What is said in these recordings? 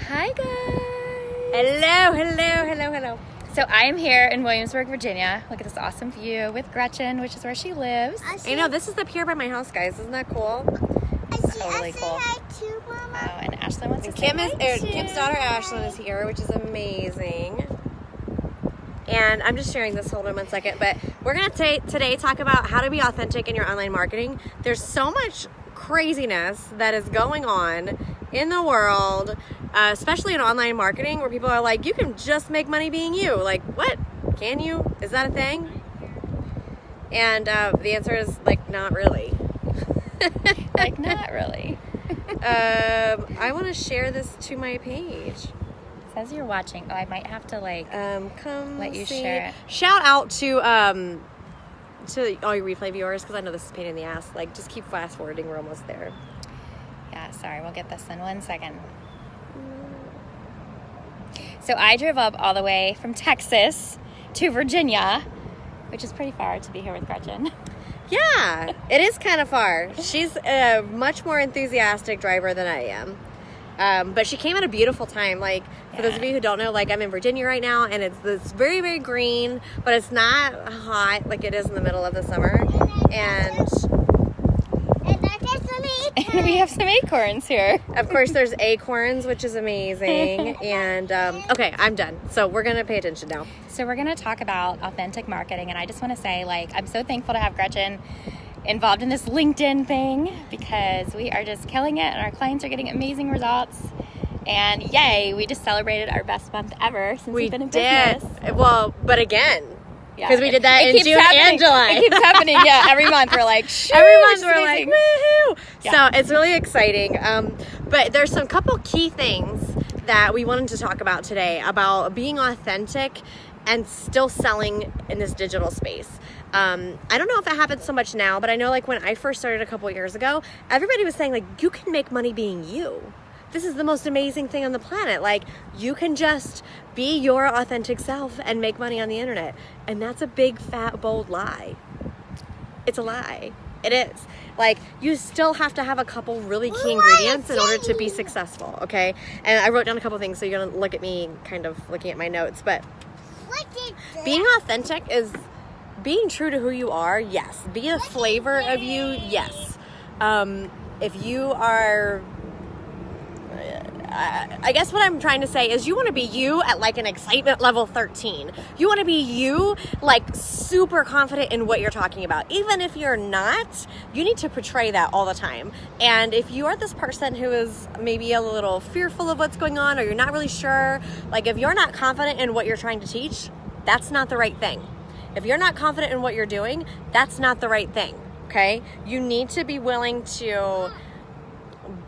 Hi guys! Hello. So I am here in Williamsburg, Virginia. Look at this awesome view with Gretchen, which is where she lives. I know, this is the pier by my house, guys. Isn't that cool? Totally cool. Too, Mama. Oh, and Ashlyn wants to Kim say is, hi too. Kim's daughter Ashlyn is here, which is amazing. And I'm just sharing this. Hold on 1 second. But we're going to today talk about how to be authentic in your online marketing. There's so much craziness that is going on in the world, especially in online marketing, where people are like, you can just make money being you. Like, what? Can you? Is that a thing? And the answer is, like, not really. Like, not really. I want to share this to my page. It says you're watching. Oh, I might have to, like, Come let you see. share it. Shout out to all your replay viewers, because I know this is a pain in the ass. Like, just keep fast forwarding. We're almost there. Yeah, sorry. We'll get this in 1 second. So I drove up all the way from Texas to Virginia, which is pretty far to be here with Gretchen. Yeah, it is kind of far. She's a much more enthusiastic driver than I am. But she came at a beautiful time. Like, for those of you who don't know, like, I'm in Virginia right now, and it's very, very green, but it's not hot like it is in the middle of the summer. And And we have some acorns here. of course, there's acorns, which is amazing. And okay, I'm done. So we're gonna pay attention now. So we're going to talk about authentic marketing. And I just want to say, like, I'm so thankful to have Gretchen involved in this LinkedIn thing, because we are just killing it and our clients are getting amazing results. And yay, we just celebrated our best month ever since we've been in business. Well, but again, Yeah. because we did that It in keeps June happening. and July. It keeps happening, yeah. Every month we're like, Every month it's we're like, amazing. woohoo! Yeah. So it's really exciting. But there's some couple key things that we wanted to talk about today about being authentic and still selling in this digital space. I don't know if it happens so much now, but I know, like, when I first started a couple of years ago, everybody was saying, like, you can make money being you. This is the most amazing thing on the planet. Like, you can just be your authentic self and make money on the internet. And that's a big, fat, bold lie. It's a lie. It is. Like, you still have to have a couple really key ingredients in order to be successful, okay? And I wrote down a couple things, so you're going to look at me kind of looking at my notes. But being authentic is being true to who you are, yes. Be a flavor of you, yes. If you are... I guess what I'm trying to say is you want to be you at, like, an excitement level 13. You want to be you, like, super confident in what you're talking about. Even if you're not, you need to portray that all the time. And if you are this person who is maybe a little fearful of what's going on, or you're not really sure, like, if you're not confident in what you're trying to teach, that's not the right thing. If you're not confident in what you're doing, that's not the right thing, okay? You need to be willing to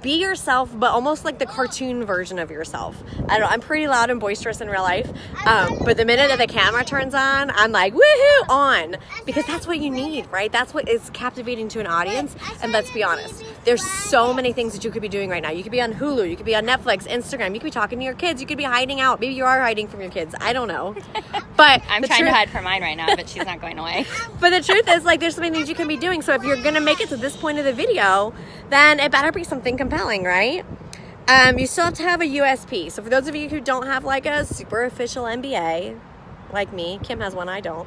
be yourself, but almost like the cartoon version of yourself. I don't know, I'm pretty loud and boisterous in real life, but the minute that the camera turns on, I'm like, woohoo, on, because that's what you need, right? That's what is captivating to an audience. And let's be honest, there's so many things that you could be doing right now. You could be on Hulu, you could be on Netflix, Instagram, you could be talking to your kids, you could be hiding out. Maybe you are hiding from your kids, I don't know. But I'm trying to hide from mine right now, but she's not going away. But the truth is, like, there's so many things you can be doing. So if you're going to make it to this point of the video, then it better be something compelling, right? You still have to have a USP. So for those of you who don't have, like, a super official MBA, like me, Kim has one, I don't.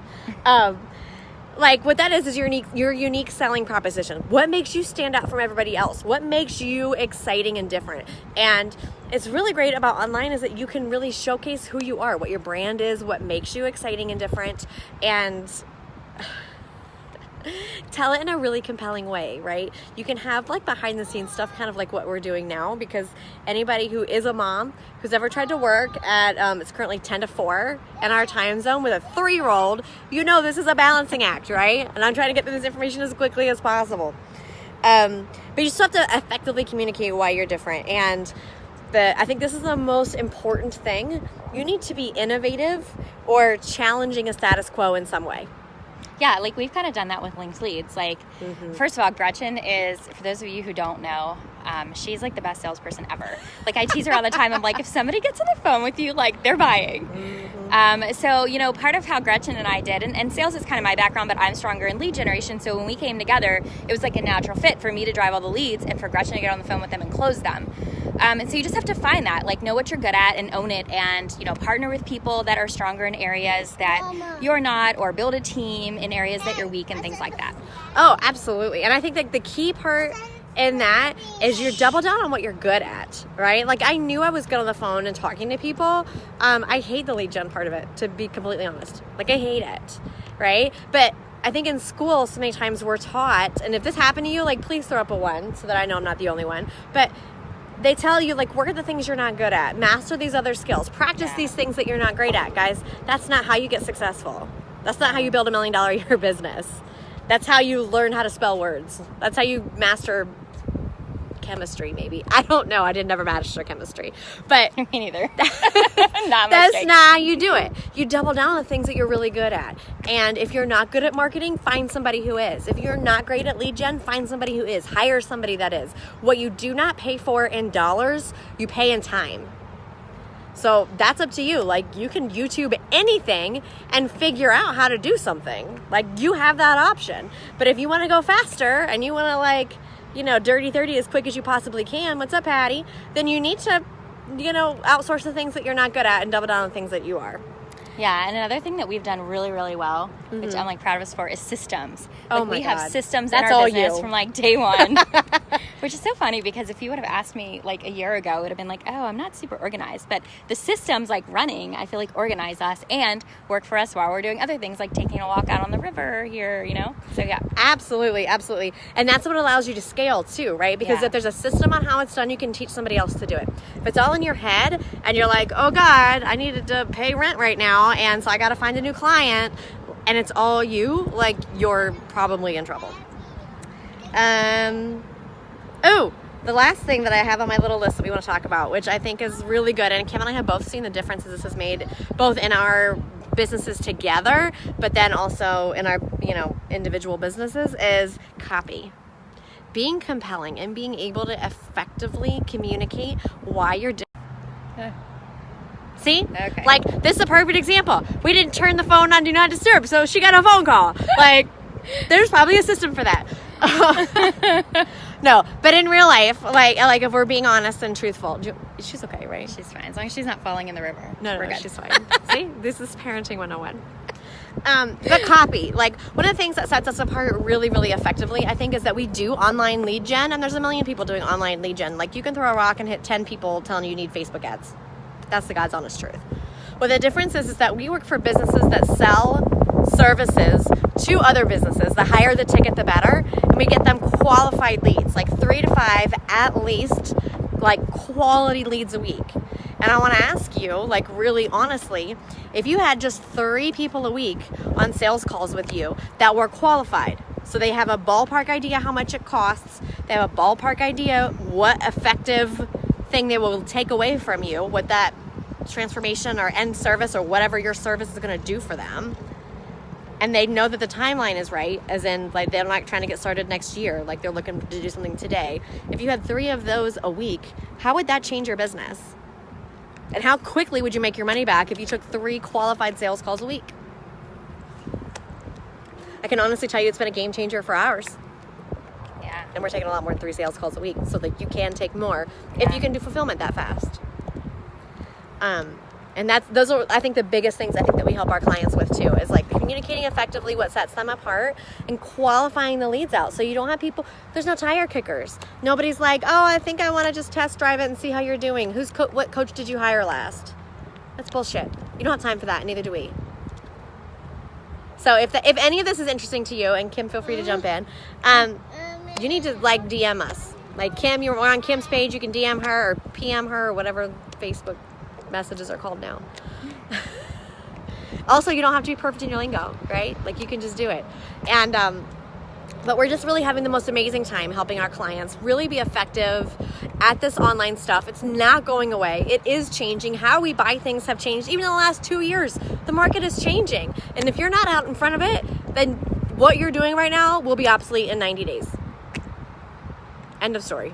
Like, what that is your unique selling proposition. What makes you stand out from everybody else? What makes you exciting and different? And it's really great about online is that you can really showcase who you are, what your brand is, what makes you exciting and different, and tell it in a really compelling way, right? You can have, like, behind the scenes stuff, kind of like what we're doing now, because anybody who is a mom who's ever tried to work at, it's currently 10 to 4 in our time zone with a 3-year-old, you know this is a balancing act, right? And I'm trying to get this information as quickly as possible. But you still have to effectively communicate why you're different. And I think this is the most important thing. You need to be innovative or challenging a status quo in some way. Yeah, like, we've kind of done that with linked leads. Like, first of all, Gretchen is, for those of you who don't know, she's, like, the best salesperson ever. Like, I tease her all the time. I'm like, if somebody gets on the phone with you, like, they're buying. So, you know, part of how Gretchen and I did, and sales is kind of my background, but I'm stronger in lead generation. So when we came together, it was like a natural fit for me to drive all the leads and for Gretchen to get on the phone with them and close them. And so you just have to find that, like, know what you're good at and own it, and, you know, partner with people that are stronger in areas that you're not, or build a team in areas that you're weak and things like that. Oh, absolutely. And I think that the key part in that is you double down on what you're good at, right? Like, I knew I was good on the phone and talking to people. I hate the lead gen part of it, to be completely honest. Like, I hate it, right? But I think in school, so many times we're taught, and if this happened to you, like, please throw up a 1 so that I know I'm not the only one. But they tell you, like, work at the things you're not good at. Master these other skills. Practice these things that you're not great at, guys. That's not how you get successful. That's not how you build $1 million a year business. That's how you learn how to spell words. That's how you master chemistry, maybe. I don't know. I did never master chemistry. But me neither. That's not how you do it. You double down on the things that you're really good at. And if you're not good at marketing, find somebody who is. If you're not great at lead gen, find somebody who is. Hire somebody that is. What you do not pay for in dollars, you pay in time. So that's up to you. Like, you can YouTube anything and figure out how to do something. Like, you have that option. But if you want to go faster and you want to, like, you know, dirty 30 as quick as you possibly can, what's up, Patty? Then you need to, you know, outsource the things that you're not good at and double down on the things that you are. Yeah, and another thing that we've done really, really well, which I'm, like, proud of us for, is systems. Oh, like, my we God. have systems That's in our all business you. from, like, day one. Which is so funny, because if you would have asked me, like, a year ago, it would have been like, oh, I'm not super organized. But the systems, like, running, I feel like organize us and work for us while we're doing other things, like taking a walk out on the river here, you know? So, yeah. Absolutely, absolutely. And that's what allows you to scale, too, right? Because if there's a system on how it's done, you can teach somebody else to do it. If it's all in your head and you're like, oh, God, I needed to pay rent right now, and so I got to find a new client, and it's all you, like, you're probably in trouble. Oh, the last thing that I have on my little list that we want to talk about, which I think is really good, and Kim and I have both seen the differences this has made both in our businesses together, but then also in our, you know, individual businesses, is copy. Being compelling and being able to effectively communicate why you're doing. See? Okay. Like, this is a perfect example. We didn't turn the phone on Do Not Disturb, so she got a phone call. Like, there's probably a system for that. No, but in real life, like if we're being honest and truthful, she's okay, right? She's fine. As long as she's not falling in the river. No, we're good. She's fine. See? This is parenting 101. But copy, like, one of the things that sets us apart really, really effectively, I think, is that we do online lead gen, and there's a million people doing online lead gen. Like, you can throw a rock and hit 10 people telling you need Facebook ads. That's the God's honest truth. What the difference is that we work for businesses that sell services to other businesses. The higher the ticket, the better. And we get them qualified leads, like 3 to 5 at least, like, quality leads a week. And I want to ask you, like, really honestly, if you had just 3 people a week on sales calls with you that were qualified, so they have a ballpark idea how much it costs, they have a ballpark idea what effective thing they will take away from you, what that transformation or end service or whatever your service is going to do for them, and they know that the timeline is right, as in, like, they're not trying to get started next year, like, they're looking to do something today. If you had 3 of those a week, how would that change your business? And how quickly would you make your money back if you took 3 qualified sales calls a week? I can honestly tell you it's been a game changer for ours. Yeah. And we're taking a lot more than 3 sales calls a week, so that you can take more if you can do fulfillment that fast. And those are, I think, the biggest things I think that we help our clients with too, is like communicating effectively what sets them apart and qualifying the leads out. So you don't have people, there's no tire kickers. Nobody's like, oh, I think I want to just test drive it and see how you're doing. What coach did you hire last? That's bullshit. You don't have time for that, neither do we. So if any of this is interesting to you, and Kim, feel free to jump in, you need to, like, DM us. Like, Kim, you're on Kim's page, you can DM her or PM her or whatever Facebook messages are called now. Also, you don't have to be perfect in your lingo, right? Like, you can just do it. And but we're just really having the most amazing time helping our clients really be effective at this online stuff. It's not going away. It is changing. How we buy things have changed. Even in the last 2 years, the market is changing. And if you're not out in front of it, then what you're doing right now will be obsolete in 90 days. End of story.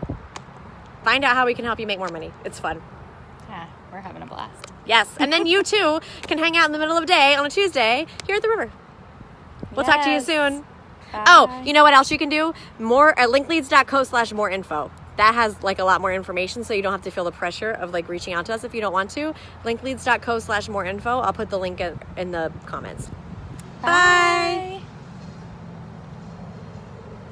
Find out how we can help you make more money. It's fun. Yeah, we're having a blast. Yes. And then you too can hang out in the middle of the day on a Tuesday here at the river. We'll talk to you soon. Bye. Oh, you know what else you can do? More at linkleads.co/more info. that has like a lot more information, so you don't have to feel the pressure of like reaching out to us if you don't want to. linkleads.co/more info. I'll put the link in the comments. Bye.